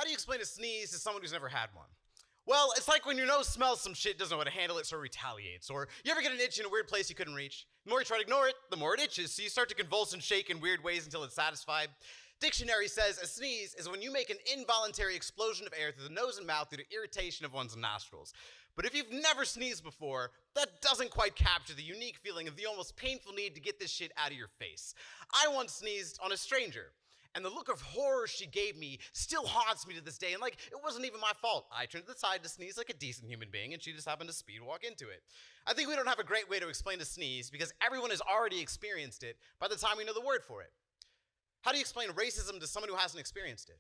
How do you explain a sneeze to someone who's never had one? Well, it's like when your nose smells some shit, doesn't know how to handle it, so it retaliates. Or you ever get an itch in a weird place you couldn't reach? The more you try to ignore it, the more it itches, so you start to convulse and shake in weird ways until it's satisfied. Dictionary says a sneeze is when you make an involuntary explosion of air through the nose and mouth due to irritation of one's nostrils. But if you've never sneezed before, that doesn't quite capture the unique feeling of the almost painful need to get this shit out of your face. I once sneezed on a stranger, and the look of horror she gave me still haunts me to this day, and like, it wasn't even my fault. I turned to the side to sneeze like a decent human being, and she just happened to speed walk into it. I think we don't have a great way to explain a sneeze because everyone has already experienced it by the time we know the word for it. How do you explain racism to someone who hasn't experienced it?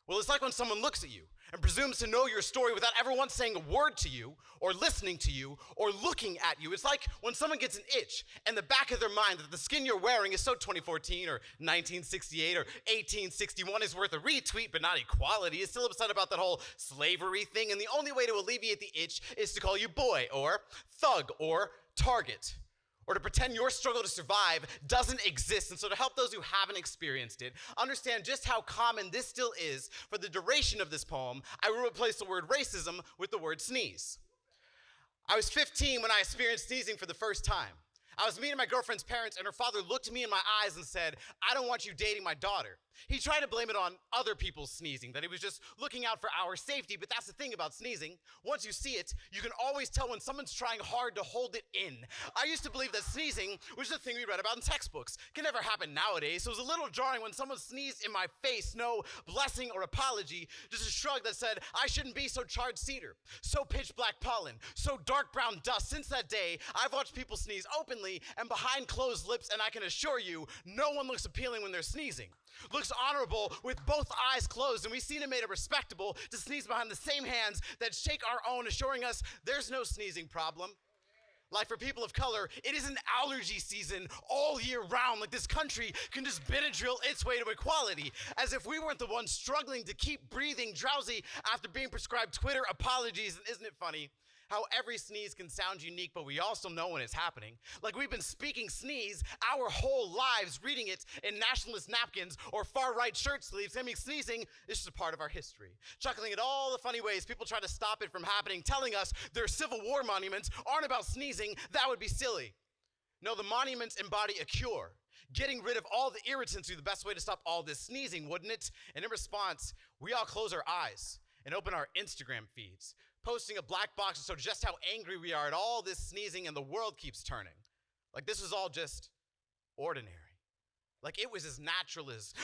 Well, it's like when someone looks at you and presumes to know your story without ever once saying a word to you, or listening to you, or looking at you. It's like when someone gets an itch in the back of their mind that the skin you're wearing is so 2014 or 1968 or 1861 is worth a retweet, but not equality. Is still upset about that whole slavery thing, and the only way to alleviate the itch is to call you boy, or thug, or target. Or to pretend your struggle to survive doesn't exist. And so to help those who haven't experienced it understand just how common this still is, for the duration of this poem, I will replace the word racism with the word sneeze. I was 15 when I experienced sneezing for the first time. I was meeting my girlfriend's parents, and her father looked me in my eyes and said, "I don't want you dating my daughter." He tried to blame it on other people's sneezing, that he was just looking out for our safety, but that's the thing about sneezing. Once you see it, you can always tell when someone's trying hard to hold it in. I used to believe that sneezing was the thing we read about in textbooks. It can never happen nowadays, so it was a little jarring when someone sneezed in my face. No blessing or apology, just a shrug that said, I shouldn't be so charred cedar, so pitch black pollen, so dark brown dust. Since that day, I've watched people sneeze openly and behind closed lips, and I can assure you, no one looks appealing when they're sneezing. Looks honorable with both eyes closed, and we've seen it made it respectable to sneeze behind the same hands that shake our own, assuring us there's no sneezing problem. Like for people of color, it is an allergy season all year round. Like this country can just Benadryl its way to equality, as if we weren't the ones struggling to keep breathing drowsy after being prescribed Twitter apologies. And isn't it funny how every sneeze can sound unique, but we also know when it's happening? Like we've been speaking sneeze our whole lives, reading it in nationalist napkins or far-right shirt sleeves. I mean, sneezing is just a part of our history. Chuckling at all the funny ways people try to stop it from happening, telling us their Civil War monuments aren't about sneezing. That would be silly. No, the monuments embody a cure. Getting rid of all the irritants would be the best way to stop all this sneezing, wouldn't it? And in response, we all close our eyes and open our Instagram feeds, posting a black box to show just how angry we are at all this sneezing, and the world keeps turning. Like this was all just ordinary. Like it was as natural as